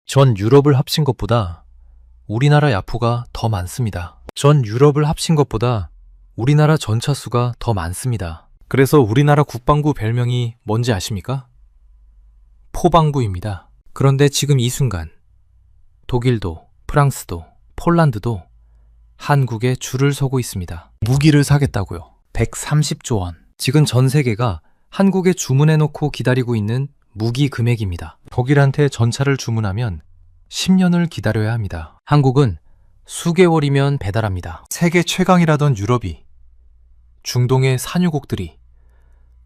전 유럽을 합친 것보다 우리나라 야포가 더 많습니다. 전 유럽을 합친 것보다 우리나라 전차수가 더 많습니다. 그래서 우리나라 국방부 별명이 뭔지 아십니까? 포방부입니다. 그런데 지금 이 순간 독일도, 프랑스도, 폴란드도 한국에 줄을 서고 있습니다. 무기를 사겠다고요. 130조 원. 지금 전 세계가 한국에 주문해놓고 기다리고 있는 무기 금액입니다. 독일한테 전차를 주문하면 10년을 기다려야 합니다. 한국은 수개월이면 배달합니다. 세계 최강이라던 유럽이, 중동의 산유국들이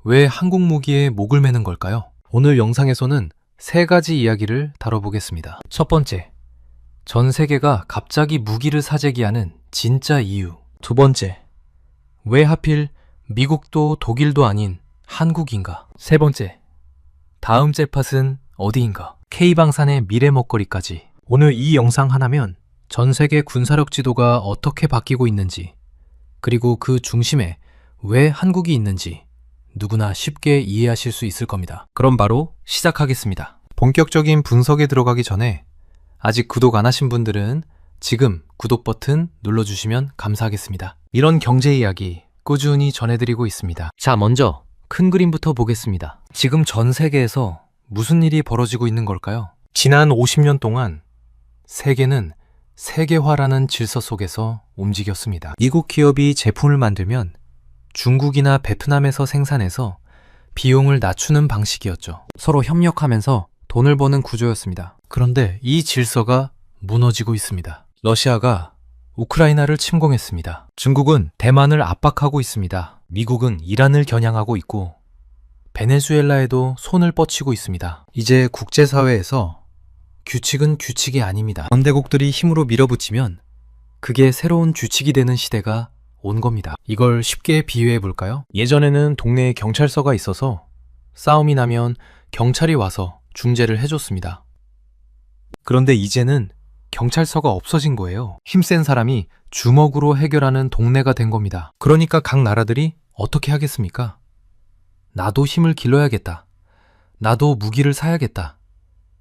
왜 한국 무기에 목을 매는 걸까요? 오늘 영상에서는 세 가지 이야기를 다뤄보겠습니다. 첫 번째, 전 세계가 갑자기 무기를 사재기하는 진짜 이유. 두 번째, 왜 하필 미국도 독일도 아닌 한국인가? 세 번째, 다음 잭팟은 어디인가? K방산의 미래 먹거리까지. 오늘 이 영상 하나면 전 세계 군사력 지도가 어떻게 바뀌고 있는지, 그리고 그 중심에 왜 한국이 있는지 누구나 쉽게 이해하실 수 있을 겁니다. 그럼 바로 시작하겠습니다. 본격적인 분석에 들어가기 전에 아직 구독 안 하신 분들은 지금 구독 버튼 눌러주시면 감사하겠습니다. 이런 경제 이야기 꾸준히 전해드리고 있습니다. 자, 먼저 큰 그림부터 보겠습니다. 지금 전 세계에서 무슨 일이 벌어지고 있는 걸까요? 지난 50년 동안 세계는 세계화라는 질서 속에서 움직였습니다. 미국 기업이 제품을 만들면 중국이나 베트남에서 생산해서 비용을 낮추는 방식이었죠. 서로 협력하면서 돈을 버는 구조였습니다. 그런데 이 질서가 무너지고 있습니다. 러시아가 우크라이나를 침공했습니다. 중국은 대만을 압박하고 있습니다. 미국은 이란을 겨냥하고 있고 베네수엘라에도 손을 뻗치고 있습니다. 이제 국제사회에서 규칙은 규칙이 아닙니다. 강대국들이 힘으로 밀어붙이면 그게 새로운 규칙이 되는 시대가 온 겁니다. 이걸 쉽게 비유해 볼까요? 예전에는 동네에 경찰서가 있어서 싸움이 나면 경찰이 와서 중재를 해줬습니다. 그런데 이제는 경찰서가 없어진 거예요. 힘센 사람이 주먹으로 해결하는 동네가 된 겁니다. 그러니까 각 나라들이 어떻게 하겠습니까? 나도 힘을 길러야겠다. 나도 무기를 사야겠다.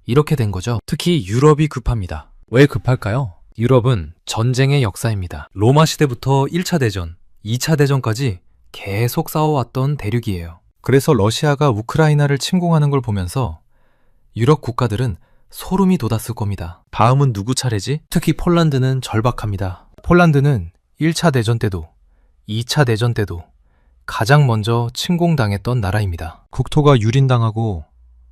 이렇게 된 거죠. 특히 유럽이 급합니다. 왜 급할까요? 유럽은 전쟁의 역사입니다. 로마 시대부터 1차 대전, 2차 대전까지 계속 싸워왔던 대륙이에요. 그래서 러시아가 우크라이나를 침공하는 걸 보면서 유럽 국가들은 소름이 돋았을 겁니다. 다음은 누구 차례지? 특히 폴란드는 절박합니다. 폴란드는 1차 대전 때도 2차 대전 때도 가장 먼저 침공당했던 나라입니다. 국토가 유린당하고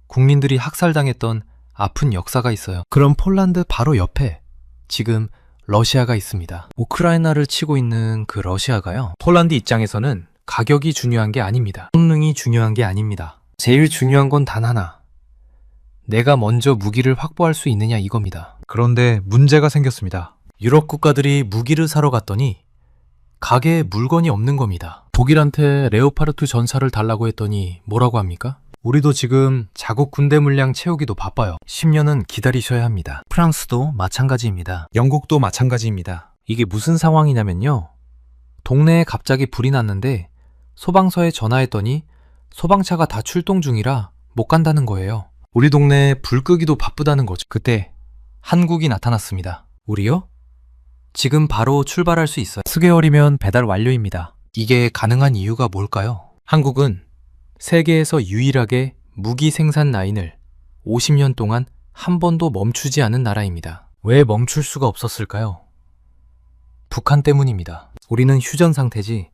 국민들이 학살당했던 아픈 역사가 있어요. 그럼 폴란드 바로 옆에 지금 러시아가 있습니다. 우크라이나를 치고 있는 그 러시아가요, 폴란드 입장에서는 가격이 중요한 게 아닙니다. 성능이 중요한 게 아닙니다. 제일 중요한 건 단 하나. 내가 먼저 무기를 확보할 수 있느냐 이겁니다. 그런데 문제가 생겼습니다. 유럽 국가들이 무기를 사러 갔더니 가게에 물건이 없는 겁니다. 독일한테 레오파르트 전차를 달라고 했더니 뭐라고 합니까? 우리도 지금 자국 군대 물량 채우기도 바빠요. 10년은 기다리셔야 합니다. 프랑스도 마찬가지입니다. 영국도 마찬가지입니다. 이게 무슨 상황이냐면요, 동네에 갑자기 불이 났는데 소방서에 전화했더니 소방차가 다 출동 중이라 못 간다는 거예요. 우리 동네에 불 끄기도 바쁘다는 거죠. 그때 한국이 나타났습니다. 우리요? 지금 바로 출발할 수 있어요. 수개월이면 배달 완료입니다. 이게 가능한 이유가 뭘까요? 한국은 세계에서 유일하게 무기 생산 라인을 50년 동안 한 번도 멈추지 않은 나라입니다. 왜 멈출 수가 없었을까요? 북한 때문입니다. 우리는 휴전 상태지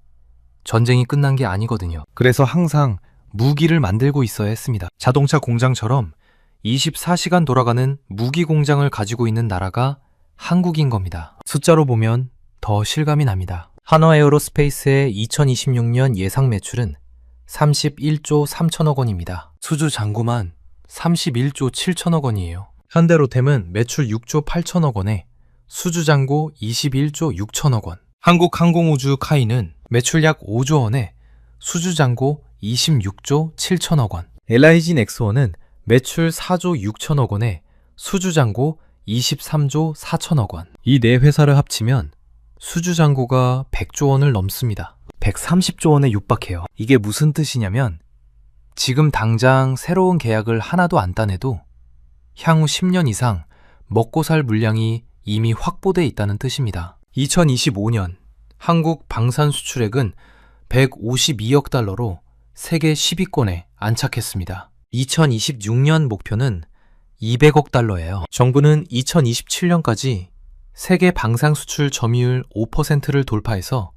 전쟁이 끝난 게 아니거든요. 그래서 항상 무기를 만들고 있어야 했습니다. 자동차 공장처럼 24시간 돌아가는 무기 공장을 가지고 있는 나라가 한국인 겁니다. 숫자로 보면 더 실감이 납니다. 한화에어로스페이스의 2026년 예상 매출은 31조 3천억 원입니다. 수주 잔고만 31조 7천억 원이에요. 현대로템은 매출 6조 8천억 원에 수주 잔고 21조 6천억 원. 한국항공우주 카이는 매출 약 5조 원에 수주 잔고 26조 7천억 원. LIG 넥스원은 매출 4조 6천억 원에 수주 잔고 23조 4천억 원. 이 네 회사를 합치면 수주 잔고가 100조 원을 넘습니다. 130조 원에 육박해요. 이게 무슨 뜻이냐면 지금 당장 새로운 계약을 하나도 안 따내도 향후 10년 이상 먹고 살 물량이 이미 확보돼 있다는 뜻입니다. 2025년 한국 방산 수출액은 152억 달러로 세계 10위권에 안착했습니다. 2026년 목표는 200억 달러예요. 정부는 2027년까지 세계 방산 수출 점유율 5%를 돌파해서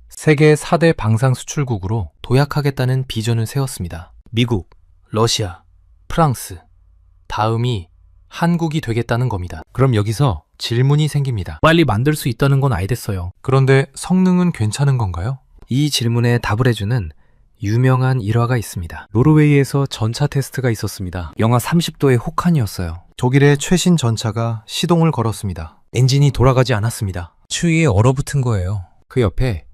세계 4대 방산 수출국으로 도약하겠다는 비전을 세웠습니다. 미국, 러시아, 프랑스, 다음이 한국이 되겠다는 겁니다. 그럼 여기서 질문이 생깁니다. 빨리 만들 수 있다는 건 알겠어요. 그런데 성능은 괜찮은 건가요? 이 질문에 답을 해주는 유명한 일화가 있습니다. 노르웨이에서 전차 테스트가 있었습니다. 영하 30도의 혹한이었어요. 독일의 최신 전차가 시동을 걸었습니다. 엔진이 돌아가지 않았습니다. 추위에 얼어붙은 거예요. 그 옆에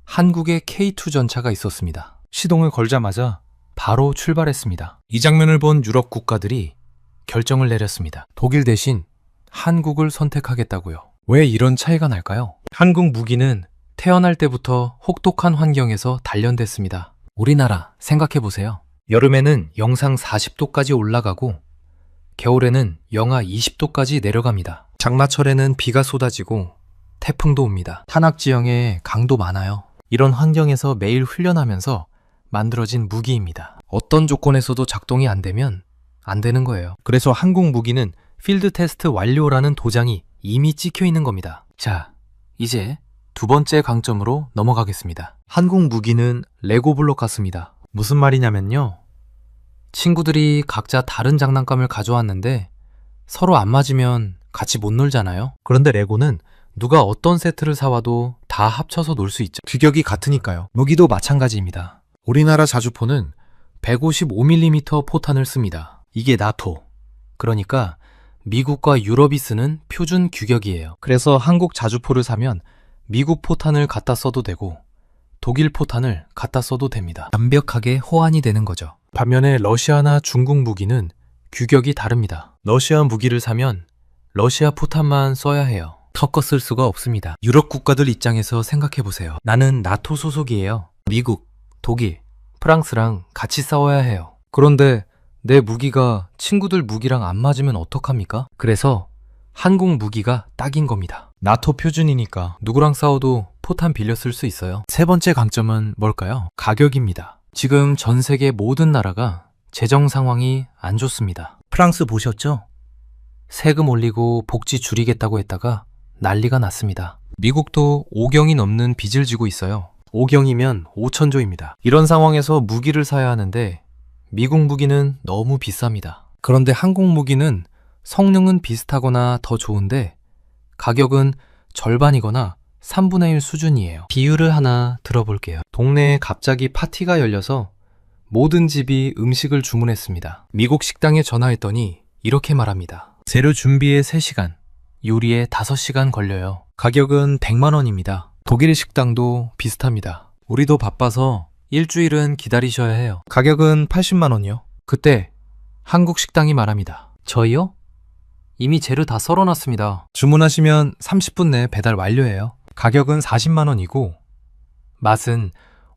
한국의 K2 전차가 있었습니다. 시동을 걸자마자 바로 출발했습니다. 이 장면을 본 유럽 국가들이 결정을 내렸습니다. 독일 대신 한국을 선택하겠다고요. 왜 이런 차이가 날까요? 한국 무기는 태어날 때부터 혹독한 환경에서 단련됐습니다. 우리나라 생각해보세요. 여름에는 영상 40도까지 올라가고 겨울에는 영하 20도까지 내려갑니다. 장마철에는 비가 쏟아지고 태풍도 옵니다. 탄압 지형에 강도 많아요. 이런 환경에서 매일 훈련하면서 만들어진 무기입니다. 어떤 조건에서도 작동이 안 되면 안 되는 거예요. 그래서 한국 무기는 필드 테스트 완료라는 도장이 이미 찍혀 있는 겁니다. 자, 이제 두 번째 강점으로 넘어가겠습니다. 한국 무기는 레고 블록 같습니다. 무슨 말이냐면요. 친구들이 각자 다른 장난감을 가져왔는데 서로 안 맞으면 같이 못 놀잖아요. 그런데 레고는 누가 어떤 세트를 사와도 다 합쳐서 놀 수 있죠. 규격이 같으니까요. 무기도 마찬가지입니다. 우리나라 자주포는 155mm 포탄을 씁니다. 이게 나토, 그러니까 미국과 유럽이 쓰는 표준 규격이에요. 그래서 한국 자주포를 사면 미국 포탄을 갖다 써도 되고 독일 포탄을 갖다 써도 됩니다. 완벽하게 호환이 되는 거죠. 반면에 러시아나 중국 무기는 규격이 다릅니다. 러시아 무기를 사면 러시아 포탄만 써야 해요. 섞어 쓸 수가 없습니다. 유럽 국가들 입장에서 생각해보세요. 나는 나토 소속이에요. 미국, 독일, 프랑스랑 같이 싸워야 해요. 그런데 내 무기가 친구들 무기랑 안 맞으면 어떡합니까? 그래서 한국 무기가 딱인 겁니다. 나토 표준이니까 누구랑 싸워도 포탄 빌려 쓸 수 있어요. 세 번째 강점은 뭘까요? 가격입니다. 지금 전 세계 모든 나라가 재정 상황이 안 좋습니다. 프랑스 보셨죠? 세금 올리고 복지 줄이겠다고 했다가 난리가 났습니다. 미국도 5경이 넘는 빚을 지고 있어요. 5경이면 5천조입니다. 이런 상황에서 무기를 사야 하는데 미국 무기는 너무 비쌉니다. 그런데 한국 무기는 성능은 비슷하거나 더 좋은데 가격은 절반이거나 3분의 1 수준이에요. 비유를 하나 들어볼게요. 동네에 갑자기 파티가 열려서 모든 집이 음식을 주문했습니다. 미국 식당에 전화했더니 이렇게 말합니다. 재료 준비에 3시간, 요리에 5시간 걸려요. 가격은 100만 원입니다. 독일 식당도 비슷합니다. 우리도 바빠서 일주일은 기다리셔야 해요. 가격은 80만 원이요. 그때 한국 식당이 말합니다. 저희요? 이미 재료 다 썰어놨습니다. 주문하시면 30분 내에 배달 완료해요. 가격은 40만 원이고 맛은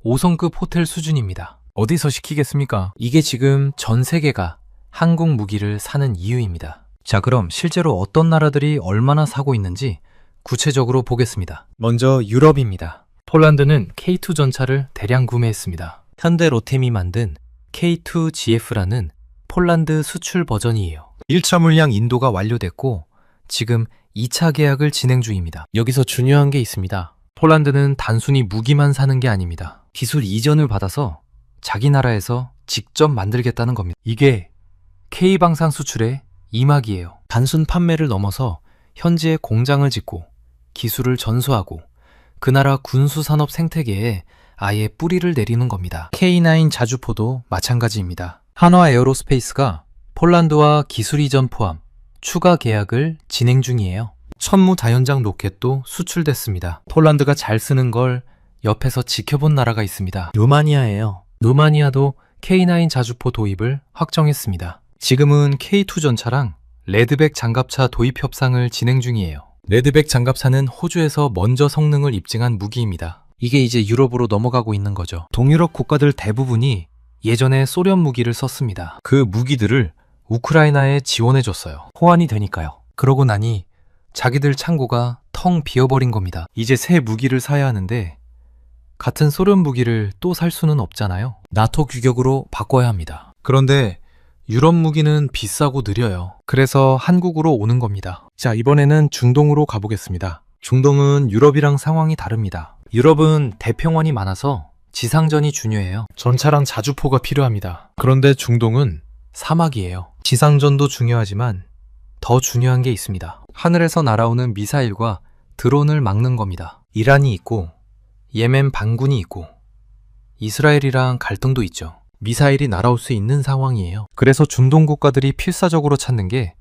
5성급 호텔 수준입니다. 어디서 시키겠습니까? 이게 지금 전 세계가 한국 무기를 사는 이유입니다. 자, 그럼 실제로 어떤 나라들이 얼마나 사고 있는지 구체적으로 보겠습니다. 먼저 유럽입니다. 폴란드는 K2 전차를 대량 구매했습니다. 현대 로템이 만든 K2GF라는 폴란드 수출 버전이에요. 1차 물량 인도가 완료됐고 지금 2차 계약을 진행 중입니다. 여기서 중요한 게 있습니다. 폴란드는 단순히 무기만 사는 게 아닙니다. 기술 이전을 받아서 자기 나라에서 직접 만들겠다는 겁니다. 이게 K방산 수출의 이막이에요. 단순 판매를 넘어서 현지에 공장을 짓고 기술을 전수하고 그 나라 군수산업 생태계에 아예 뿌리를 내리는 겁니다. K9 자주포도 마찬가지입니다. 한화 에어로스페이스가 폴란드와 기술 이전 포함 추가 계약을 진행 중이에요. 천무 다연장 로켓도 수출됐습니다. 폴란드가 잘 쓰는 걸 옆에서 지켜본 나라가 있습니다. 루마니아예요. 루마니아도 K9 자주포 도입을 확정했습니다. 지금은 K2 전차랑 레드백 장갑차 도입 협상을 진행 중이에요. 레드백 장갑차는 호주에서 먼저 성능을 입증한 무기입니다. 이게 이제 유럽으로 넘어가고 있는 거죠. 동유럽 국가들 대부분이 예전에 소련 무기를 썼습니다. 그 무기들을 우크라이나에 지원해줬어요. 호환이 되니까요. 그러고 나니 자기들 창고가 텅 비어버린 겁니다. 이제 새 무기를 사야 하는데 같은 소련 무기를 또 살 수는 없잖아요. 나토 규격으로 바꿔야 합니다. 그런데 유럽 무기는 비싸고 느려요. 그래서 한국으로 오는 겁니다. 자, 이번에는 중동으로 가보겠습니다. 중동은 유럽이랑 상황이 다릅니다. 유럽은 대평원이 많아서 지상전이 중요해요. 전차랑 자주포가 필요합니다. 그런데 중동은 사막이에요. 지상전도 중요하지만 더 중요한 게 있습니다. 하늘에서 날아오는 미사일과 드론을 막는 겁니다. 이란이 있고 예멘 반군이 있고 이스라엘이랑 갈등도 있죠. 미사일이 날아올 수 있는 상황이에요. 그래서 중동 국가들이 필사적으로 찾는 게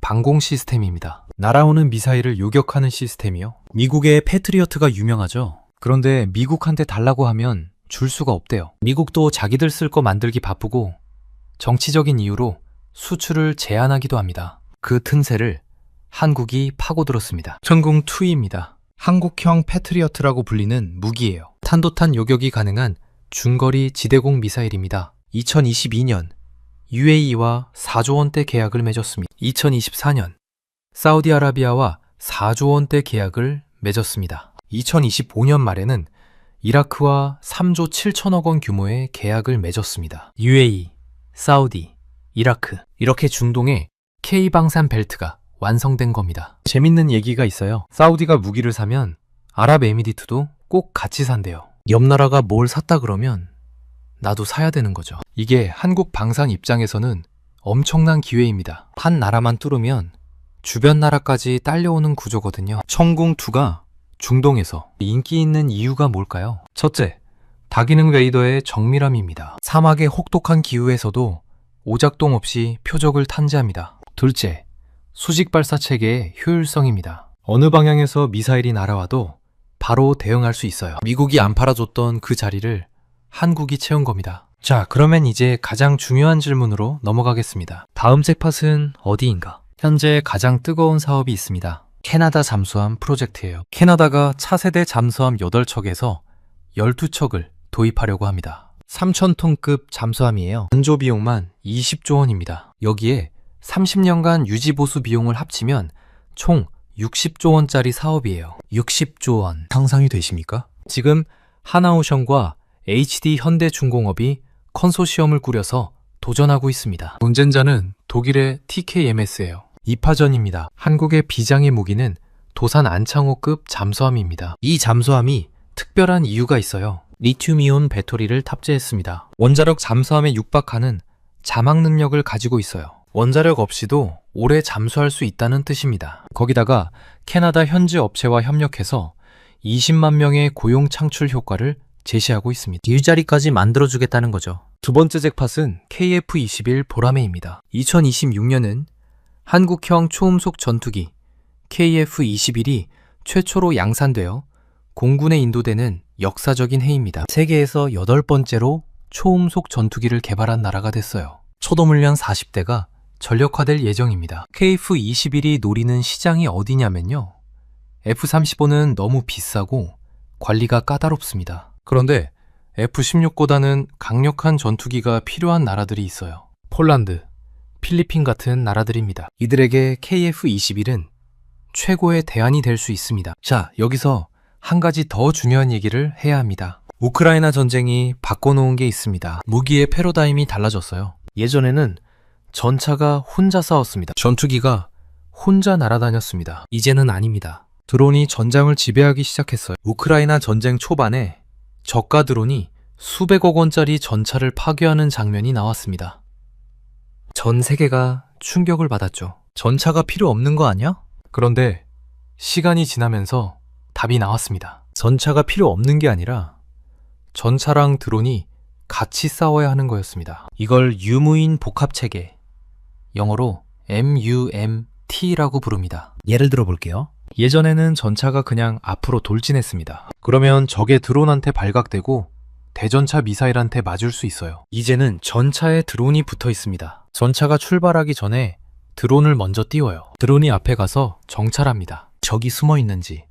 방공 시스템입니다. 날아오는 미사일을 요격하는 시스템이요. 미국의 패트리어트가 유명하죠. 그런데 미국한테 달라고 하면 줄 수가 없대요. 미국도 자기들 쓸 거 만들기 바쁘고 정치적인 이유로 수출을 제한하기도 합니다. 그 틈새를 한국이 파고들었습니다. 천궁2입니다. 한국형 패트리어트라고 불리는 무기예요. 탄도탄 요격이 가능한 중거리 지대공 미사일입니다. 2022년 UAE와 4조 원대 계약을 맺었습니다. 2024년 사우디아라비아와 4조 원대 계약을 맺었습니다. 2025년 말에는 이라크와 3조 7천억 원 규모의 계약을 맺었습니다. UAE, 사우디, 이라크 이렇게 중동에 K방산 벨트가 완성된 겁니다. 재밌는 얘기가 있어요. 사우디가 무기를 사면 아랍에미리트도 꼭 같이 산대요. 옆 나라가 뭘 샀다 그러면 나도 사야 되는 거죠. 이게 한국 방산 입장에서는 엄청난 기회입니다. 한 나라만 뚫으면 주변 나라까지 딸려오는 구조거든요. 천궁2가 중동에서 인기 있는 이유가 뭘까요? 첫째, 다기능 레이더의 정밀함입니다. 사막의 혹독한 기후에서도 오작동 없이 표적을 탐지합니다. 둘째, 수직 발사 체계의 효율성입니다. 어느 방향에서 미사일이 날아와도 바로 대응할 수 있어요. 미국이 안 팔아줬던 그 자리를 한국이 채운 겁니다. 자, 그러면 이제 가장 중요한 질문으로 넘어가겠습니다. 다음 잭팟은 어디인가? 현재 가장 뜨거운 사업이 있습니다. 캐나다 잠수함 프로젝트예요. 캐나다가 차세대 잠수함 8척에서 12척을 도입하려고 합니다. 3,000톤급 잠수함이에요. 건조 비용만 20조 원입니다. 여기에 30년간 유지보수 비용을 합치면 총 60조 원짜리 사업이에요. 60조 원. 상상이 되십니까? 지금 하나오션과 HD 현대중공업이 컨소시엄을 꾸려서 도전하고 있습니다. 운전자는 독일의 TKMS예요. 2파전입니다. 한국의 비장의 무기는 도산 안창호급 잠수함입니다. 이 잠수함이 특별한 이유가 있어요. 리튬이온 배터리를 탑재했습니다. 원자력 잠수함에 육박하는 자막 능력을 가지고 있어요. 원자력 없이도 오래 잠수할 수 있다는 뜻입니다. 거기다가 캐나다 현지 업체와 협력해서 20만 명의 고용 창출 효과를 제시하고 있습니다. 일자리까지 만들어주겠다는 거죠. 두 번째 잭팟은 KF-21 보라매입니다. 2026년은 한국형 초음속 전투기 KF-21이 최초로 양산되어 공군에 인도되는 역사적인 해입니다. 세계에서 8번째로 초음속 전투기를 개발한 나라가 됐어요. 초도물량 40대가 전력화될 예정입니다. KF-21이 노리는 시장이 어디냐면요. F-35는 너무 비싸고 관리가 까다롭습니다. 그런데 F-16보다는 강력한 전투기가 필요한 나라들이 있어요. 폴란드, 필리핀 같은 나라들입니다. 이들에게 KF-21은 최고의 대안이 될 수 있습니다. 자, 여기서 한 가지 더 중요한 얘기를 해야 합니다. 우크라이나 전쟁이 바꿔놓은 게 있습니다. 무기의 패러다임이 달라졌어요. 예전에는 전차가 혼자 싸웠습니다. 전투기가 혼자 날아다녔습니다. 이제는 아닙니다. 드론이 전장을 지배하기 시작했어요. 우크라이나 전쟁 초반에 저가 드론이 수백억 원짜리 전차를 파괴하는 장면이 나왔습니다. 전 세계가 충격을 받았죠. 전차가 필요 없는 거 아니야? 그런데 시간이 지나면서 답이 나왔습니다. 전차가 필요 없는 게 아니라 전차랑 드론이 같이 싸워야 하는 거였습니다. 이걸 유무인 복합체계, 영어로 MUMT라고 부릅니다. 예를 들어 볼게요. 예전에는 전차가 그냥 앞으로 돌진했습니다. 그러면 적의 드론한테 발각되고 대전차 미사일한테 맞을 수 있어요. 이제는 전차에 드론이 붙어 있습니다. 전차가 출발하기 전에 드론을 먼저 띄워요. 드론이 앞에 가서 정찰합니다. 적이 숨어 있는지,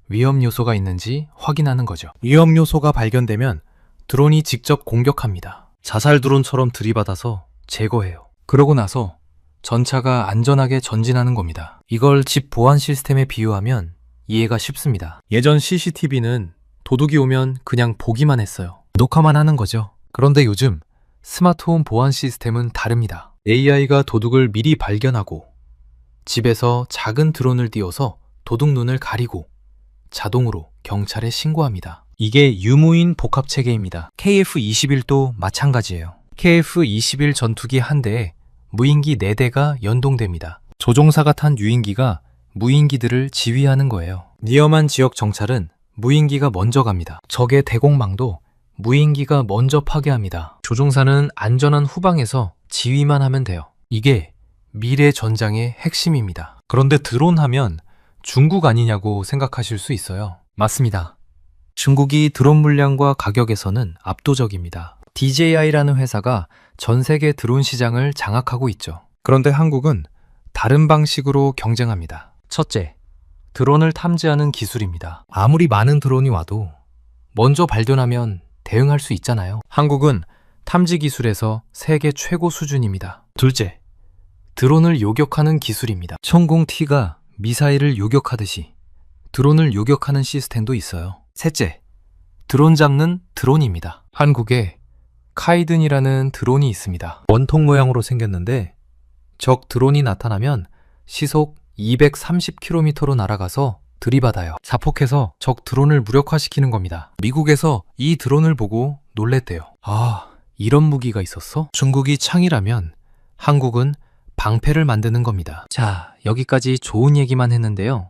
위험 요소가 있는지 확인하는 거죠. 위험 요소가 발견되면 드론이 직접 공격합니다. 자살 드론처럼 들이받아서 제거해요. 그러고 나서 전차가 안전하게 전진하는 겁니다. 이걸 집 보안 시스템에 비유하면 이해가 쉽습니다. 예전 CCTV는 도둑이 오면 그냥 보기만 했어요. 녹화만 하는 거죠. 그런데 요즘 스마트홈 보안 시스템은 다릅니다. AI가 도둑을 미리 발견하고 집에서 작은 드론을 띄워서 도둑 눈을 가리고 자동으로 경찰에 신고합니다. 이게 유무인 복합 체계입니다. KF-21도 마찬가지예요. KF-21 전투기 한 대에 무인기 4대가 연동됩니다. 조종사가 탄 유인기가 무인기들을 지휘하는 거예요. 위험한 지역 정찰은 무인기가 먼저 갑니다. 적의 대공망도 무인기가 먼저 파괴합니다. 조종사는 안전한 후방에서 지휘만 하면 돼요. 이게 미래 전장의 핵심입니다. 그런데 드론 하면 중국 아니냐고 생각하실 수 있어요. 맞습니다. 중국이 드론 물량과 가격에서는 압도적입니다. DJI라는 회사가 전 세계 드론 시장을 장악하고 있죠. 그런데 한국은 다른 방식으로 경쟁합니다. 첫째, 드론을 탐지하는 기술입니다. 아무리 많은 드론이 와도 먼저 발견하면 대응할 수 있잖아요. 한국은 탐지 기술에서 세계 최고 수준입니다. 둘째, 드론을 요격하는 기술입니다. 천공-T가 미사일을 요격하듯이 드론을 요격하는 시스템도 있어요. 셋째, 드론 잡는 드론입니다. 한국에 카이든이라는 드론이 있습니다. 원통 모양으로 생겼는데 적 드론이 나타나면 시속 230km로 날아가서 들이받아요. 자폭해서 적 드론을 무력화시키는 겁니다. 미국에서 이 드론을 보고 놀랬대요. 아, 이런 무기가 있었어? 중국이 창이라면 한국은 방패를 만드는 겁니다. 자, 여기까지 좋은 얘기만 했는데요.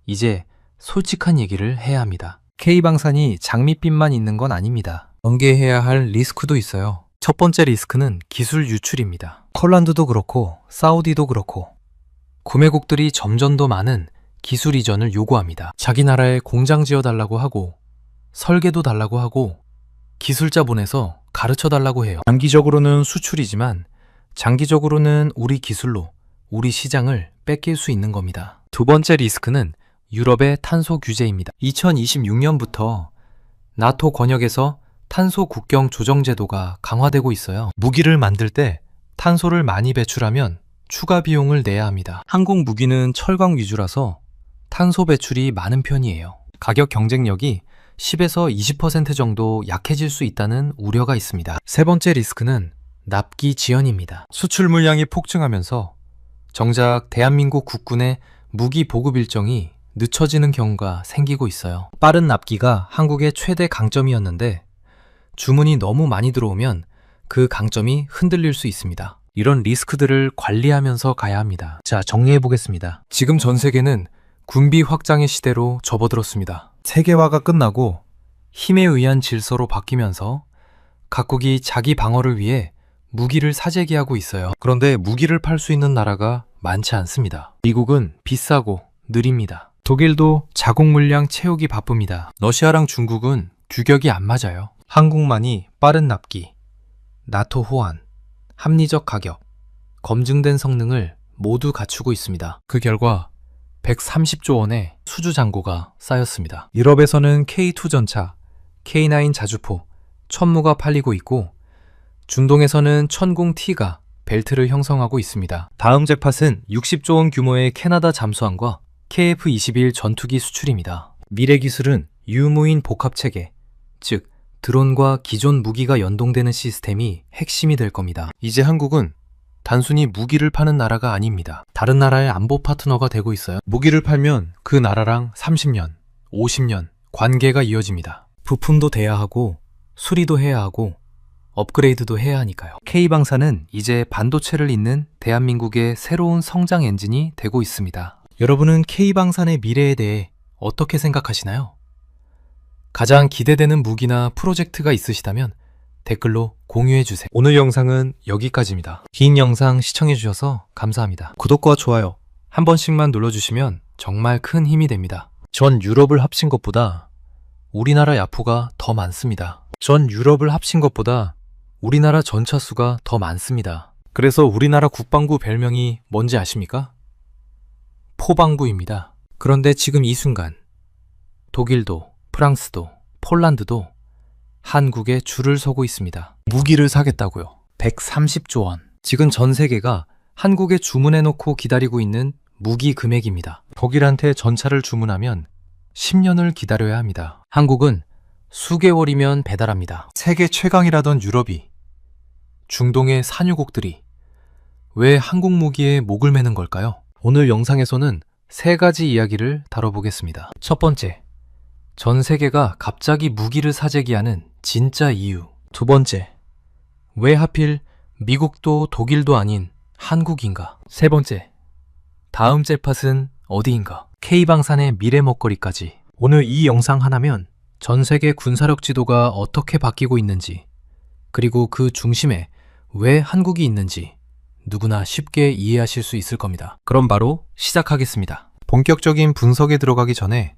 이제 솔직한 얘기를 해야 합니다. K방산이 장밋빛만 있는 건 아닙니다. 경계해야 할 리스크도 있어요. 첫 번째 리스크는 기술 유출입니다. 컬란드도 그렇고 사우디도 그렇고 구매국들이 점점 더 많은 기술 이전을 요구합니다. 자기 나라에 공장 지어달라고 하고 설계도 달라고 하고 기술자 보내서 가르쳐달라고 해요. 단기적으로는 수출이지만 장기적으로는 우리 기술로 우리 시장을 뺏길 수 있는 겁니다. 두 번째 리스크는 유럽의 탄소 규제입니다. 2026년부터 나토 권역에서 탄소 국경 조정 제도가 강화되고 있어요. 무기를 만들 때 탄소를 많이 배출하면 추가 비용을 내야 합니다. 한국 무기는 철강 위주라서 탄소 배출이 많은 편이에요. 가격 경쟁력이 10에서 20% 정도 약해질 수 있다는 우려가 있습니다. 세 번째 리스크는 납기 지연입니다. 수출 물량이 폭증하면서 정작 대한민국 국군의 무기 보급 일정이 늦춰지는 경우가 생기고 있어요. 빠른 납기가 한국의 최대 강점이었는데 주문이 너무 많이 들어오면 그 강점이 흔들릴 수 있습니다. 이런 리스크들을 관리하면서 가야 합니다. 자, 정리해 보겠습니다. 지금 전 세계는 군비 확장의 시대로 접어들었습니다. 세계화가 끝나고 힘에 의한 질서로 바뀌면서 각국이 자기 방어를 위해 무기를 사재기하고 있어요. 그런데 무기를 팔 수 있는 나라가 많지 않습니다. 미국은 비싸고 느립니다. 독일도 자국 물량 채우기 바쁩니다. 러시아랑 중국은 규격이 안 맞아요. 한국만이 빠른 납기, 나토 호환, 합리적 가격, 검증된 성능을 모두 갖추고 있습니다. 그 결과 130조 원의 수주 잔고가 쌓였습니다. 유럽에서는 K2 전차, K9 자주포, 천무가 팔리고 있고 중동에서는 천공-T가 벨트를 형성하고 있습니다. 다음 잭팟은 60조 원 규모의 캐나다 잠수함과 KF-21 전투기 수출입니다. 미래 기술은 유무인 복합체계, 즉 드론과 기존 무기가 연동되는 시스템이 핵심이 될 겁니다. 이제 한국은 단순히 무기를 파는 나라가 아닙니다. 다른 나라의 안보 파트너가 되고 있어요. 무기를 팔면 그 나라랑 30년, 50년 관계가 이어집니다. 부품도 돼야 하고 수리도 해야 하고 업그레이드도 해야 하니까요. K방산은 이제 반도체를 잇는 대한민국의 새로운 성장 엔진이 되고 있습니다. 여러분은 K방산의 미래에 대해 어떻게 생각하시나요? 가장 기대되는 무기나 프로젝트가 있으시다면 댓글로 공유해주세요. 오늘 영상은 여기까지입니다. 긴 영상 시청해주셔서 감사합니다. 구독과 좋아요 한 번씩만 눌러주시면 정말 큰 힘이 됩니다. 전 유럽을 합친 것보다 우리나라 야포가 더 많습니다. 전 유럽을 합친 것보다 우리나라 전차 수가 더 많습니다. 그래서 우리나라 국방부 별명이 뭔지 아십니까? 포방부입니다. 그런데 지금 이 순간 독일도, 프랑스도, 폴란드도 한국에 줄을 서고 있습니다. 무기를 사겠다고요. 130조 원. 지금 전 세계가 한국에 주문해놓고 기다리고 있는 무기 금액입니다. 독일한테 전차를 주문하면 10년을 기다려야 합니다. 한국은 수개월이면 배달합니다. 세계 최강이라던 유럽이, 중동의 산유국들이 왜 한국 무기에 목을 매는 걸까요? 오늘 영상에서는 세 가지 이야기를 다뤄보겠습니다. 첫 번째, 전 세계가 갑자기 무기를 사재기하는 진짜 이유. 두 번째, 왜 하필 미국도 독일도 아닌 한국인가? 세 번째, 다음 잭팟은 어디인가? K방산의 미래 먹거리까지. 오늘 이 영상 하나면 전 세계 군사력 지도가 어떻게 바뀌고 있는지, 그리고 그 중심에 왜 한국이 있는지 누구나 쉽게 이해하실 수 있을 겁니다. 그럼 바로 시작하겠습니다. 본격적인 분석에 들어가기 전에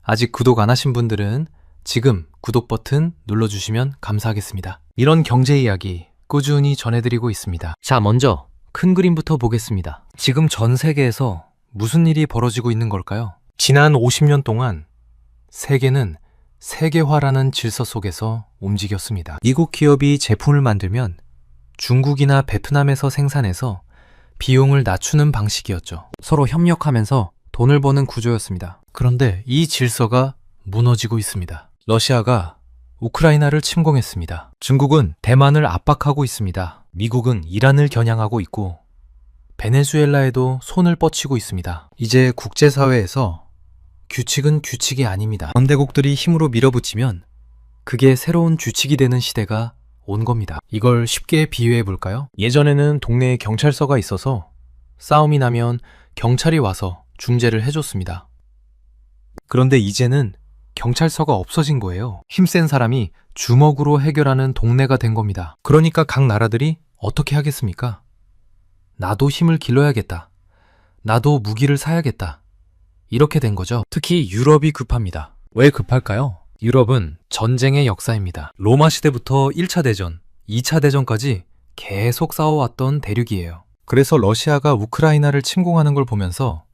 아직 구독 안 하신 분들은 지금 구독 버튼 눌러주시면 감사하겠습니다. 이런 경제 이야기 꾸준히 전해드리고 있습니다. 자, 먼저 큰 그림부터 보겠습니다. 지금 전 세계에서 무슨 일이 벌어지고 있는 걸까요? 지난 50년 동안 세계는 세계화라는 질서 속에서 움직였습니다. 미국 기업이 제품을 만들면 중국이나 베트남에서 생산해서 비용을 낮추는 방식이었죠. 서로 협력하면서 돈을 버는 구조였습니다. 그런데 이 질서가 무너지고 있습니다. 러시아가 우크라이나를 침공했습니다. 중국은 대만을 압박하고 있습니다. 미국은 이란을 겨냥하고 있고 베네수엘라에도 손을 뻗치고 있습니다. 이제 국제사회에서 규칙은 규칙이 아닙니다. 연대국들이 힘으로 밀어붙이면 그게 새로운 규칙이 되는 시대가 온 겁니다. 이걸 쉽게 비유해 볼까요? 예전에는 동네에 경찰서가 있어서 싸움이 나면 경찰이 와서 중재를 해줬습니다. 그런데 이제는 경찰서가 없어진 거예요. 힘센 사람이 주먹으로 해결하는 동네가 된 겁니다. 그러니까 각 나라들이 어떻게 하겠습니까? 나도 힘을 길러야겠다. 나도 무기를 사야겠다. 이렇게 된 거죠. 특히 유럽이 급합니다. 왜 급할까요? 유럽은 전쟁의 역사입니다. 로마 시대부터 1차 대전, 2차 대전까지 계속 싸워왔던 대륙이에요. 그래서 러시아가 우크라이나를 침공하는 걸 보면서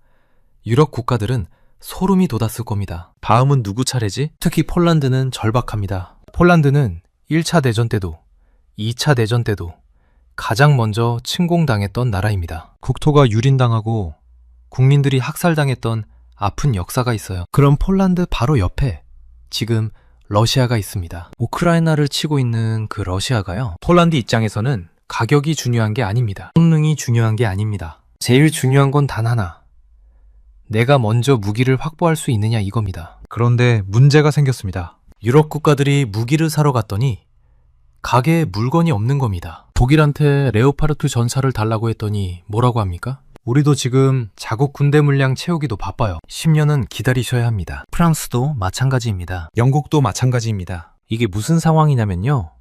유럽 국가들은 소름이 돋았을 겁니다. 다음은 누구 차례지? 특히 폴란드는 절박합니다. 폴란드는 1차 대전 때도 2차 대전 때도 가장 먼저 침공당했던 나라입니다. 국토가 유린당하고 국민들이 학살당했던 아픈 역사가 있어요. 그럼 폴란드 바로 옆에 지금 러시아가 있습니다. 우크라이나를 치고 있는 그 러시아가요, 폴란드 입장에서는 가격이 중요한 게 아닙니다. 성능이 중요한 게 아닙니다. 제일 중요한 건 단 하나, 내가 먼저 무기를 확보할 수 있느냐 이겁니다. 그런데 문제가 생겼습니다. 유럽 국가들이 무기를 사러 갔더니 가게에 물건이 없는 겁니다. 독일한테 레오파르트 전차를 달라고 했더니 뭐라고 합니까? 우리도 지금 자국 군대 물량 채우기도 바빠요. 10년은 기다리셔야 합니다. 프랑스도 마찬가지입니다. 영국도 마찬가지입니다. 이게 무슨 상황이냐면요,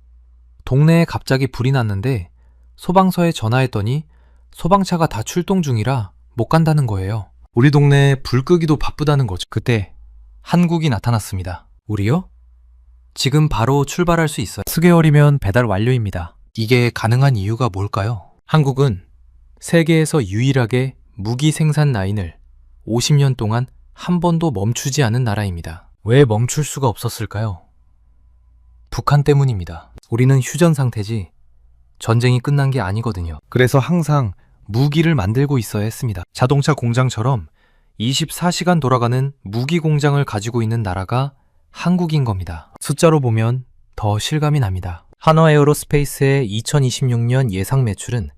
동네에 갑자기 불이 났는데 소방서에 전화했더니 소방차가 다 출동 중이라 못 간다는 거예요. 우리 동네에 불 끄기도 바쁘다는 거죠. 그때 한국이 나타났습니다. 우리요? 지금 바로 출발할 수 있어요. 수개월이면 배달 완료입니다. 이게 가능한 이유가 뭘까요? 한국은 세계에서 유일하게 무기 생산 라인을 50년 동안 한 번도 멈추지 않은 나라입니다. 왜 멈출 수가 없었을까요? 북한 때문입니다. 우리는 휴전 상태지 전쟁이 끝난 게 아니거든요. 그래서 항상 무기를 만들고 있어야 했습니다. 자동차 공장처럼 24시간 돌아가는 무기 공장을 가지고 있는 나라가 한국인 겁니다. 숫자로 보면 더 실감이 납니다. 한화에어로스페이스의 2026년 예상 매출은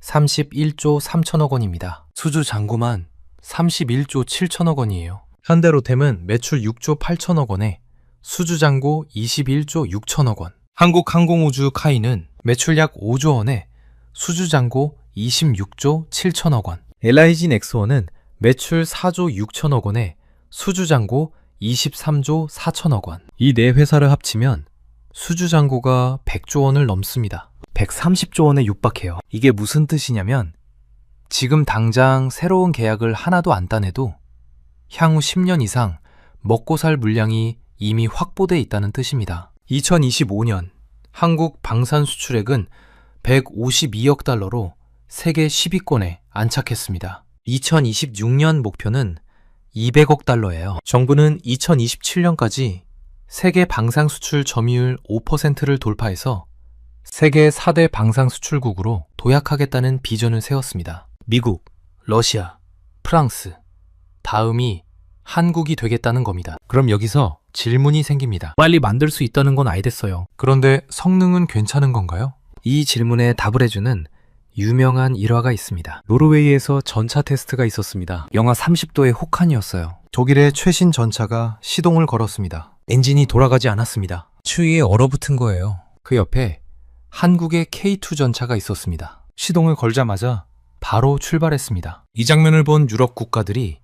31조 3천억 원입니다. 수주 잔고만 31조 7천억 원이에요. 현대로템은 매출 6조 8천억 원에 수주 잔고 21조 6천억 원. 한국항공우주 카이는 매출 약 5조 원에 수주 잔고 26조 7천억 원. LIG 넥스원은 매출 4조 6천억 원에 수주 잔고 23조 4천억 원. 이 네 회사를 합치면 수주 잔고가 100조 원을 넘습니다. 130조 원에 육박해요. 이게 무슨 뜻이냐면 지금 당장 새로운 계약을 하나도 안 따내도 향후 10년 이상 먹고 살 물량이 이미 확보돼 있다는 뜻입니다. 2025년 한국 방산 수출액은 152억 달러로 세계 10위권에 안착했습니다. 2026년 목표는 200억 달러예요. 정부는 2027년까지 세계 방산 수출 점유율 5%를 돌파해서 세계 4대 방산 수출국으로 도약하겠다는 비전을 세웠습니다. 미국, 러시아, 프랑스, 다음이 한국이 되겠다는 겁니다. 그럼 여기서 질문이 생깁니다. 빨리 만들 수 있다는 건 알겠어요. 그런데 성능은 괜찮은 건가요? 이 질문에 답을 해주는 유명한 일화가 있습니다. 노르웨이에서 전차 테스트가 있었습니다. 영하 30도의 혹한이었어요. 독일의 최신 전차가 시동을 걸었습니다. 엔진이 돌아가지 않았습니다. 추위에 얼어붙은 거예요. 그 옆에 한국의 K2 전차가 있었습니다. 시동을 걸자마자 바로 출발했습니다. 이 장면을 본 유럽 국가들이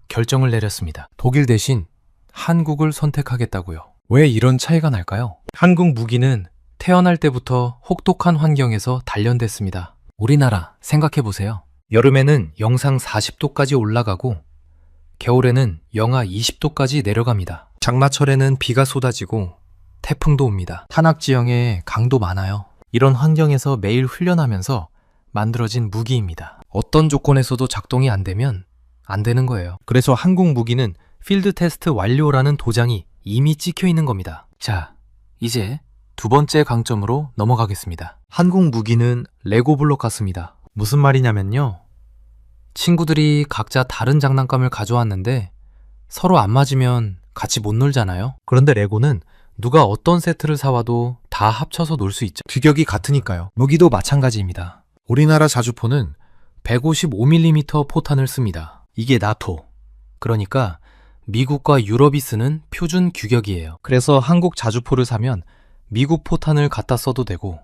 결정을 내렸습니다. 독일 대신 한국을 선택하겠다고요. 왜 이런 차이가 날까요? 한국 무기는 태어날 때부터 혹독한 환경에서 단련됐습니다. 우리나라 생각해보세요. 여름에는 영상 40도까지 올라가고 겨울에는 영하 20도까지 내려갑니다. 장마철에는 비가 쏟아지고 태풍도 옵니다. 탄압지형에 강도 많아요. 이런 환경에서 매일 훈련하면서 만들어진 무기입니다. 어떤 조건에서도 작동이 안 되면 안 되는 거예요. 그래서 한국 무기는 필드 테스트 완료라는 도장이 이미 찍혀 있는 겁니다. 자, 이제 두 번째 강점으로 넘어가겠습니다. 한국 무기는 레고 블록 같습니다. 무슨 말이냐면요. 친구들이 각자 다른 장난감을 가져왔는데 서로 안 맞으면 같이 못 놀잖아요. 그런데 레고는 누가 어떤 세트를 사와도 다 합쳐서 놀 수 있죠. 규격이 같으니까요. 무기도 마찬가지입니다. 우리나라 자주포는 155mm 포탄을 씁니다. 이게 나토. 그러니까 미국과 유럽이 쓰는 표준 규격이에요. 그래서 한국 자주포를 사면 미국 포탄을 갖다 써도 되고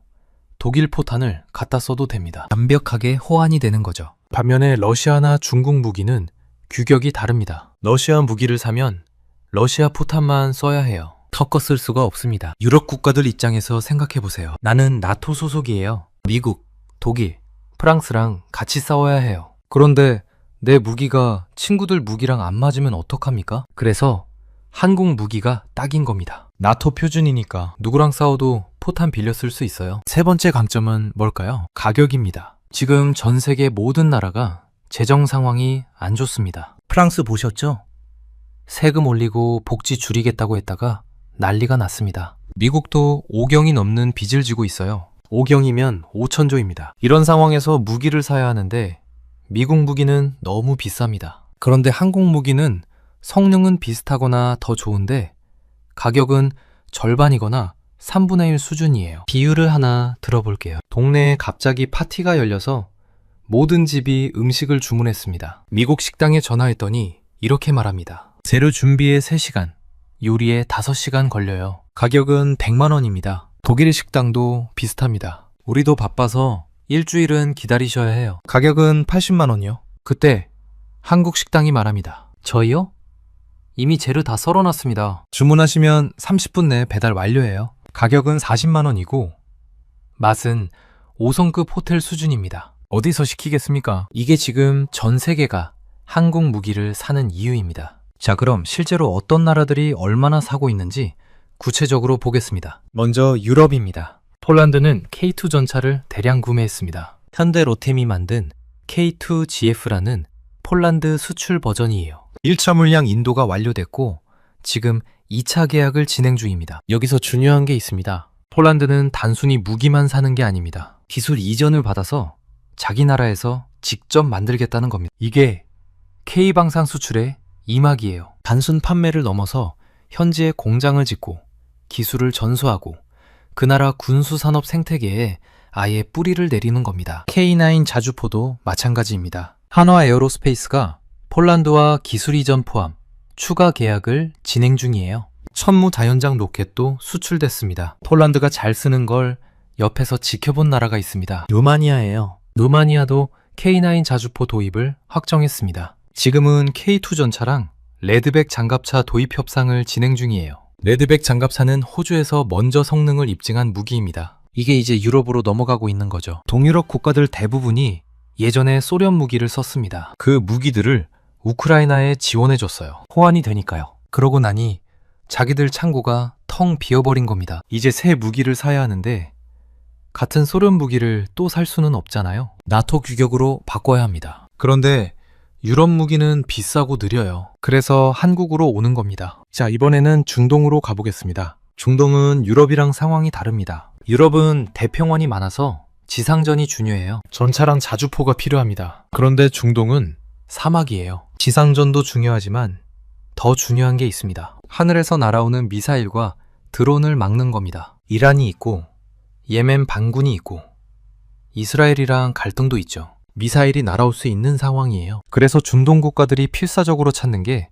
독일 포탄을 갖다 써도 됩니다. 완벽하게 호환이 되는 거죠. 반면에 러시아나 중국 무기는 규격이 다릅니다. 러시아 무기를 사면 러시아 포탄만 써야 해요. 섞어 쓸 수가 없습니다. 유럽 국가들 입장에서 생각해보세요. 나는 나토 소속이에요. 미국, 독일, 프랑스랑 같이 싸워야 해요. 그런데 내 무기가 친구들 무기랑 안 맞으면 어떡합니까? 그래서 한국 무기가 딱인 겁니다. 나토 표준이니까 누구랑 싸워도 포탄 빌려 쓸 수 있어요. 세 번째 강점은 뭘까요? 가격입니다. 지금 전 세계 모든 나라가 재정 상황이 안 좋습니다. 프랑스 보셨죠? 세금 올리고 복지 줄이겠다고 했다가 난리가 났습니다. 미국도 5경이 넘는 빚을 지고 있어요. 5경이면 5천조입니다. 이런 상황에서 무기를 사야 하는데 미국 무기는 너무 비쌉니다. 그런데 한국 무기는 성능은 비슷하거나 더 좋은데 가격은 절반이거나 3분의 1 수준이에요. 비유를 하나 들어볼게요. 동네에 갑자기 파티가 열려서 모든 집이 음식을 주문했습니다. 미국 식당에 전화했더니 이렇게 말합니다. 재료 준비에 3시간, 요리에 5시간 걸려요. 가격은 100만 원입니다. 독일 식당도 비슷합니다. 우리도 바빠서 일주일은 기다리셔야 해요. 가격은 80만 원이요. 그때 한국 식당이 말합니다. 저희요? 이미 재료 다 썰어놨습니다. 주문하시면 30분 내에 배달 완료해요. 가격은 40만 원이고 맛은 5성급 호텔 수준입니다. 어디서 시키겠습니까? 이게 지금 전 세계가 한국 무기를 사는 이유입니다. 자, 그럼 실제로 어떤 나라들이 얼마나 사고 있는지 구체적으로 보겠습니다. 먼저 유럽입니다. 폴란드는 K2 전차를 대량 구매했습니다. 현대 로템이 만든 K2GF라는 폴란드 수출 버전이에요. 1차 물량 인도가 완료됐고 지금 2차 계약을 진행 중입니다. 여기서 중요한 게 있습니다. 폴란드는 단순히 무기만 사는 게 아닙니다. 기술 이전을 받아서 자기 나라에서 직접 만들겠다는 겁니다. 이게 K방산 수출의 이막이에요. 단순 판매를 넘어서 현지에 공장을 짓고 기술을 전수하고 그 나라 군수산업 생태계에 아예 뿌리를 내리는 겁니다. K9 자주포도 마찬가지입니다. 한화 에어로스페이스가 폴란드와 기술 이전 포함 추가 계약을 진행 중이에요. 천무 다연장 로켓도 수출됐습니다. 폴란드가 잘 쓰는 걸 옆에서 지켜본 나라가 있습니다. 루마니아예요. 루마니아도 K9 자주포 도입을 확정했습니다. 지금은 K2 전차랑 레드백 장갑차 도입 협상을 진행 중이에요. 레드백 장갑차는 호주에서 먼저 성능을 입증한 무기입니다. 이게 이제 유럽으로 넘어가고 있는 거죠. 동유럽 국가들 대부분이 예전에 소련 무기를 썼습니다. 그 무기들을 우크라이나에 지원해줬어요. 호환이 되니까요. 그러고 나니 자기들 창고가 텅 비어버린 겁니다. 이제 새 무기를 사야 하는데 같은 소련 무기를 또 살 수는 없잖아요. 나토 규격으로 바꿔야 합니다. 그런데 유럽 무기는 비싸고 느려요. 그래서 한국으로 오는 겁니다. 자, 이번에는 중동으로 가보겠습니다. 중동은 유럽이랑 상황이 다릅니다. 유럽은 대평원이 많아서 지상전이 중요해요. 전차랑 자주포가 필요합니다. 그런데 중동은 사막이에요. 지상전도 중요하지만 더 중요한 게 있습니다. 하늘에서 날아오는 미사일과 드론을 막는 겁니다. 이란이 있고 예멘 반군이 있고 이스라엘이랑 갈등도 있죠. 미사일이 날아올 수 있는 상황이에요. 그래서 중동 국가들이 필사적으로 찾는 게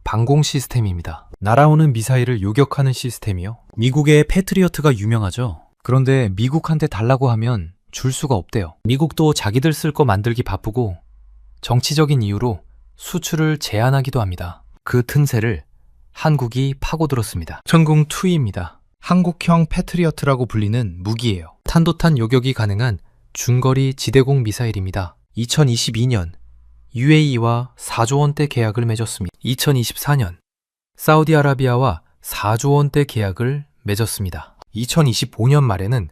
방공 시스템입니다. 날아오는 미사일을 요격하는 시스템이요. 미국의 패트리어트가 유명하죠. 그런데 미국한테 달라고 하면 줄 수가 없대요. 미국도 자기들 쓸 거 만들기 바쁘고 정치적인 이유로 수출을 제한하기도 합니다. 그 틈새를 한국이 파고들었습니다. 천궁2입니다. 한국형 패트리어트라고 불리는 무기예요. 탄도탄 요격이 가능한 중거리 지대공 미사일입니다. 2022년 UAE와 4조 원대 계약을 맺었습니다. 2024년 사우디아라비아와 4조 원대 계약을 맺었습니다. 2025년 말에는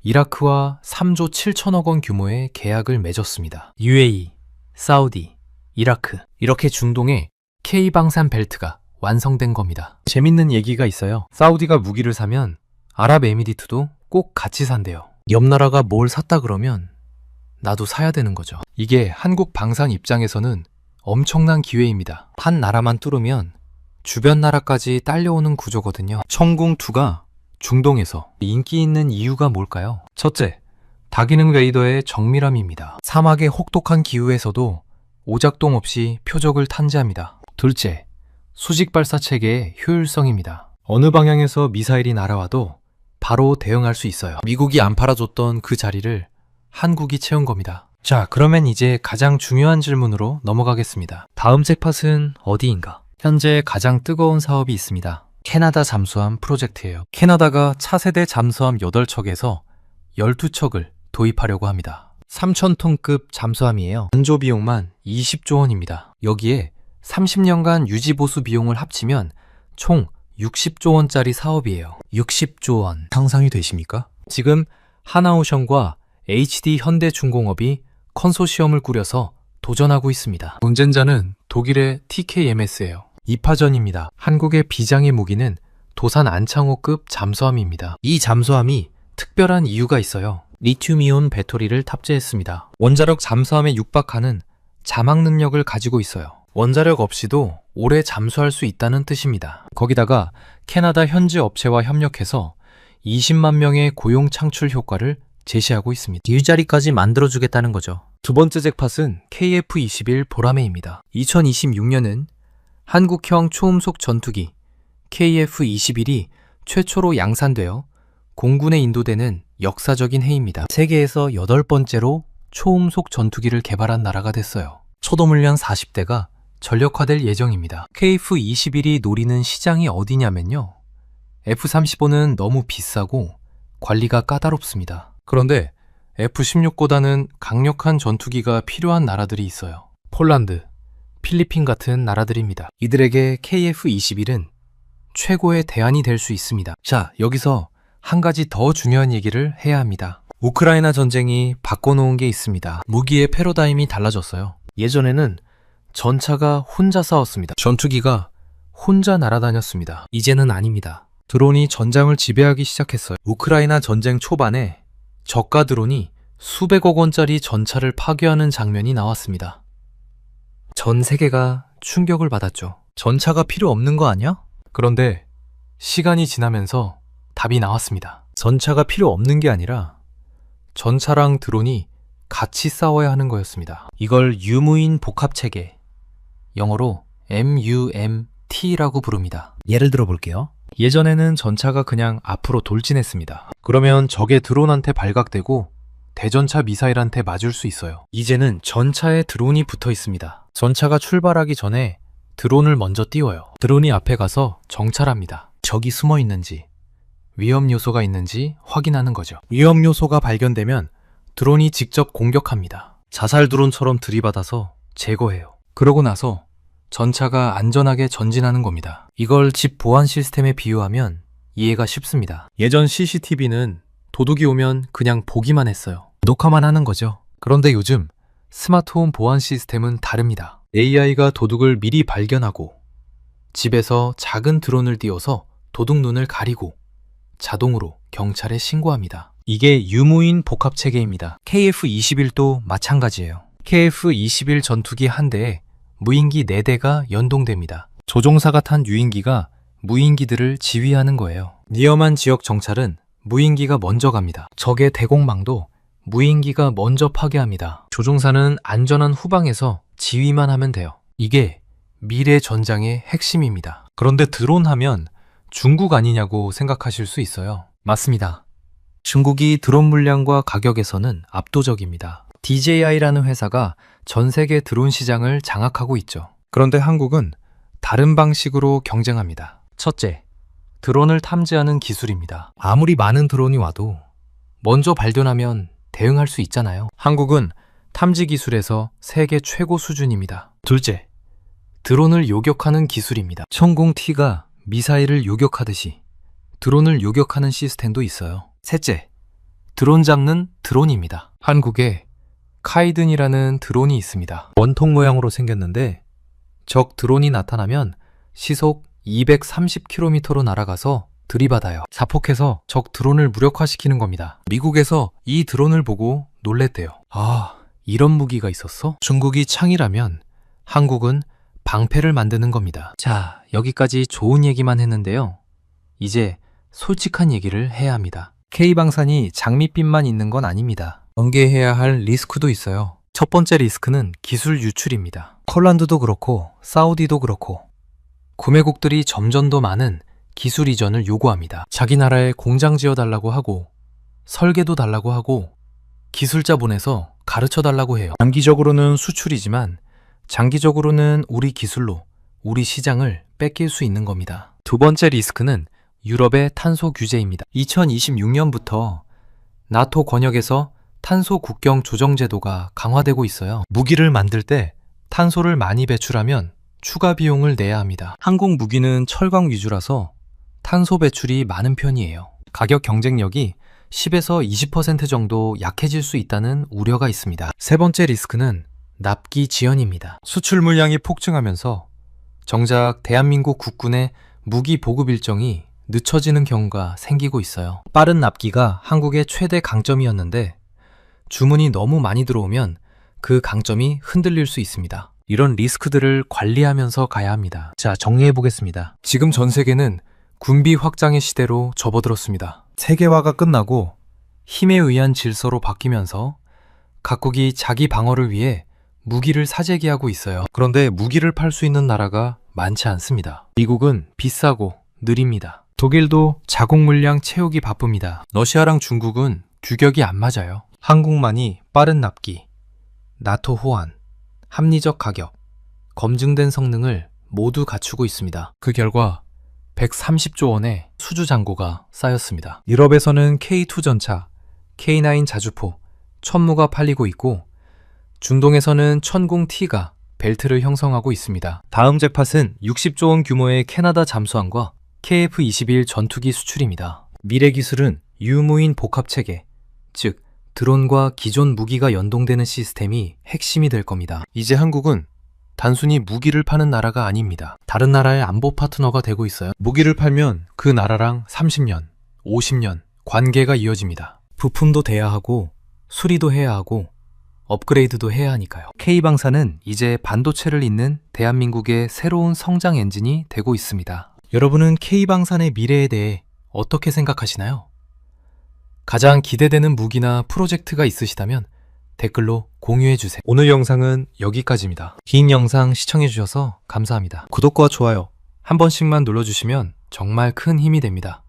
이라크와 3조 7천억 원 규모의 계약을 맺었습니다. UAE, 사우디, 이라크 이렇게 중동에 K방산 벨트가 완성된 겁니다. 재밌는 얘기가 있어요. 사우디가 무기를 사면 아랍에미리트도 꼭 같이 산대요. 옆 나라가 뭘 샀다 그러면 나도 사야 되는 거죠. 이게 한국 방산 입장에서는 엄청난 기회입니다. 한 나라만 뚫으면 주변 나라까지 딸려오는 구조거든요. 천궁2가 중동에서 인기 있는 이유가 뭘까요? 첫째, 다기능 레이더의 정밀함입니다. 사막의 혹독한 기후에서도 오작동 없이 표적을 탐지합니다. 둘째, 수직 발사 체계의 효율성입니다. 어느 방향에서 미사일이 날아와도 바로 대응할 수 있어요. 미국이 안 팔아줬던 그 자리를 한국이 채운 겁니다. 자, 그러면 이제 가장 중요한 질문으로 넘어가겠습니다. 다음 잭팟은 어디인가? 현재 가장 뜨거운 사업이 있습니다. 캐나다 잠수함 프로젝트예요. 캐나다가 차세대 잠수함 8척에서 12척을 도입하려고 합니다. 3,000톤급 잠수함이에요. 건조 비용만 20조 원입니다. 여기에 30년간 유지보수 비용을 합치면 총 60조 원짜리 사업이에요. 60조 원. 상상이 되십니까? 지금 하나오션과 HD 현대중공업이 컨소시엄을 꾸려서 도전하고 있습니다. 운전자는 독일의 TKMS예요. 2파전입니다. 한국의 비장의 무기는 도산 안창호급 잠수함입니다. 이 잠수함이 특별한 이유가 있어요. 리튬이온 배터리를 탑재했습니다. 원자력 잠수함에 육박하는 자막 능력을 가지고 있어요. 원자력 없이도 오래 잠수할 수 있다는 뜻입니다. 거기다가 캐나다 현지 업체와 협력해서 20만 명의 고용 창출 효과를 제시하고 있습니다. 일자리까지 만들어주겠다는 거죠. 두 번째 잭팟은 KF-21 보라매입니다. 2026년은 한국형 초음속 전투기 KF-21이 최초로 양산되어 공군에 인도되는 역사적인 해입니다. 세계에서 8번째로 초음속 전투기를 개발한 나라가 됐어요. 초도물량 40대가 전력화될 예정입니다. KF-21이 노리는 시장이 어디냐면요. F-35는 너무 비싸고 관리가 까다롭습니다. 그런데 F-16보다는 강력한 전투기가 필요한 나라들이 있어요. 폴란드, 필리핀 같은 나라들입니다. 이들에게 KF-21은 최고의 대안이 될 수 있습니다. 자, 여기서 한 가지 더 중요한 얘기를 해야 합니다. 우크라이나 전쟁이 바꿔놓은 게 있습니다. 무기의 패러다임이 달라졌어요. 예전에는 전차가 혼자 싸웠습니다. 전투기가 혼자 날아다녔습니다. 이제는 아닙니다. 드론이 전장을 지배하기 시작했어요. 우크라이나 전쟁 초반에 저가 드론이 수백억 원짜리 전차를 파괴하는 장면이 나왔습니다. 전 세계가 충격을 받았죠. 전차가 필요 없는 거 아니야? 그런데 시간이 지나면서 답이 나왔습니다. 전차가 필요 없는 게 아니라 전차랑 드론이 같이 싸워야 하는 거였습니다. 이걸 유무인 복합체계, 영어로 MUMT라고 부릅니다. 예를 들어 볼게요. 예전에는 전차가 그냥 앞으로 돌진했습니다. 그러면 적의 드론한테 발각되고 대전차 미사일한테 맞을 수 있어요. 이제는 전차에 드론이 붙어 있습니다. 전차가 출발하기 전에 드론을 먼저 띄워요. 드론이 앞에 가서 정찰합니다. 적이 숨어 있는지, 위험 요소가 있는지 확인하는 거죠. 위험 요소가 발견되면 드론이 직접 공격합니다. 자살 드론처럼 들이받아서 제거해요. 그러고 나서 전차가 안전하게 전진하는 겁니다. 이걸 집 보안 시스템에 비유하면 이해가 쉽습니다. 예전 CCTV는 도둑이 오면 그냥 보기만 했어요. 녹화만 하는 거죠. 그런데 요즘 스마트홈 보안 시스템은 다릅니다. AI가 도둑을 미리 발견하고 집에서 작은 드론을 띄워서 도둑 눈을 가리고 자동으로 경찰에 신고합니다. 이게 유무인 복합체계입니다. KF-21도 마찬가지예요. KF-21 전투기 한 대에 무인기 4대가 연동됩니다. 조종사가 탄 유인기가 무인기들을 지휘하는 거예요. 위험한 지역 정찰은 무인기가 먼저 갑니다. 적의 대공망도 무인기가 먼저 파괴합니다. 조종사는 안전한 후방에서 지휘만 하면 돼요. 이게 미래 전장의 핵심입니다. 그런데 드론 하면 중국 아니냐고 생각하실 수 있어요. 맞습니다. 중국이 드론 물량과 가격에서는 압도적입니다. DJI라는 회사가 전 세계 드론 시장을 장악하고 있죠. 그런데 한국은 다른 방식으로 경쟁합니다. 첫째, 드론을 탐지하는 기술입니다. 아무리 많은 드론이 와도 먼저 발견하면 대응할 수 있잖아요. 한국은 탐지 기술에서 세계 최고 수준입니다. 둘째, 드론을 요격하는 기술입니다. 천공-T가 미사일을 요격하듯이 드론을 요격하는 시스템도 있어요. 셋째, 드론 잡는 드론입니다. 한국에 카이든이라는 드론이 있습니다. 원통 모양으로 생겼는데 적 드론이 나타나면 시속 230km로 날아가서 들이받아요. 자폭해서 적 드론을 무력화시키는 겁니다. 미국에서 이 드론을 보고 놀랬대요. 아, 이런 무기가 있었어? 중국이 창이라면 한국은 방패를 만드는 겁니다. 자, 여기까지 좋은 얘기만 했는데요. 이제 솔직한 얘기를 해야 합니다. K방산이 장밋빛만 있는 건 아닙니다. 경계해야 할 리스크도 있어요. 첫 번째 리스크는 기술 유출입니다. 폴란드도 그렇고 사우디도 그렇고 구매국들이 점점 더 많은 기술 이전을 요구합니다. 자기 나라에 공장 지어달라고 하고 설계도 달라고 하고 기술자 보내서 가르쳐 달라고 해요. 단기적으로는 수출이지만 장기적으로는 우리 기술로 우리 시장을 뺏길 수 있는 겁니다. 두 번째 리스크는 유럽의 탄소 규제입니다. 2026년부터 나토 권역에서 탄소 국경 조정 제도가 강화되고 있어요. 무기를 만들 때 탄소를 많이 배출하면 추가 비용을 내야 합니다. 한국 무기는 철강 위주라서 탄소 배출이 많은 편이에요. 가격 경쟁력이 10에서 20% 정도 약해질 수 있다는 우려가 있습니다. 세 번째 리스크는 납기 지연입니다. 수출 물량이 폭증하면서 정작 대한민국 국군의 무기 보급 일정이 늦춰지는 경우가 생기고 있어요. 빠른 납기가 한국의 최대 강점이었는데 주문이 너무 많이 들어오면 그 강점이 흔들릴 수 있습니다. 이런 리스크들을 관리하면서 가야 합니다. 자, 정리해 보겠습니다. 지금 전 세계는 군비 확장의 시대로 접어들었습니다. 세계화가 끝나고 힘에 의한 질서로 바뀌면서 각국이 자기 방어를 위해 무기를 사재기하고 있어요. 그런데 무기를 팔 수 있는 나라가 많지 않습니다. 미국은 비싸고 느립니다. 독일도 자국 물량 채우기 바쁩니다. 러시아랑 중국은 규격이 안 맞아요. 한국만이 빠른 납기, 나토 호환, 합리적 가격, 검증된 성능을 모두 갖추고 있습니다. 그 결과 130조 원의 수주 잔고가 쌓였습니다. 유럽에서는 K2 전차, K9 자주포, 천무가 팔리고 있고 중동에서는 천공-T가 벨트를 형성하고 있습니다. 다음 잭팟은 60조 원 규모의 캐나다 잠수함과 KF-21 전투기 수출입니다. 미래 기술은 유무인 복합체계, 즉 드론과 기존 무기가 연동되는 시스템이 핵심이 될 겁니다. 이제 한국은 단순히 무기를 파는 나라가 아닙니다. 다른 나라의 안보 파트너가 되고 있어요. 무기를 팔면 그 나라랑 30년, 50년 관계가 이어집니다. 부품도 돼야 하고 수리도 해야 하고 업그레이드도 해야 하니까요. K방산은 이제 반도체를 잇는 대한민국의 새로운 성장 엔진이 되고 있습니다. 여러분은 K방산의 미래에 대해 어떻게 생각하시나요? 가장 기대되는 무기나 프로젝트가 있으시다면 댓글로 공유해주세요. 오늘 영상은 여기까지입니다. 긴 영상 시청해주셔서 감사합니다. 구독과 좋아요 한 번씩만 눌러주시면 정말 큰 힘이 됩니다.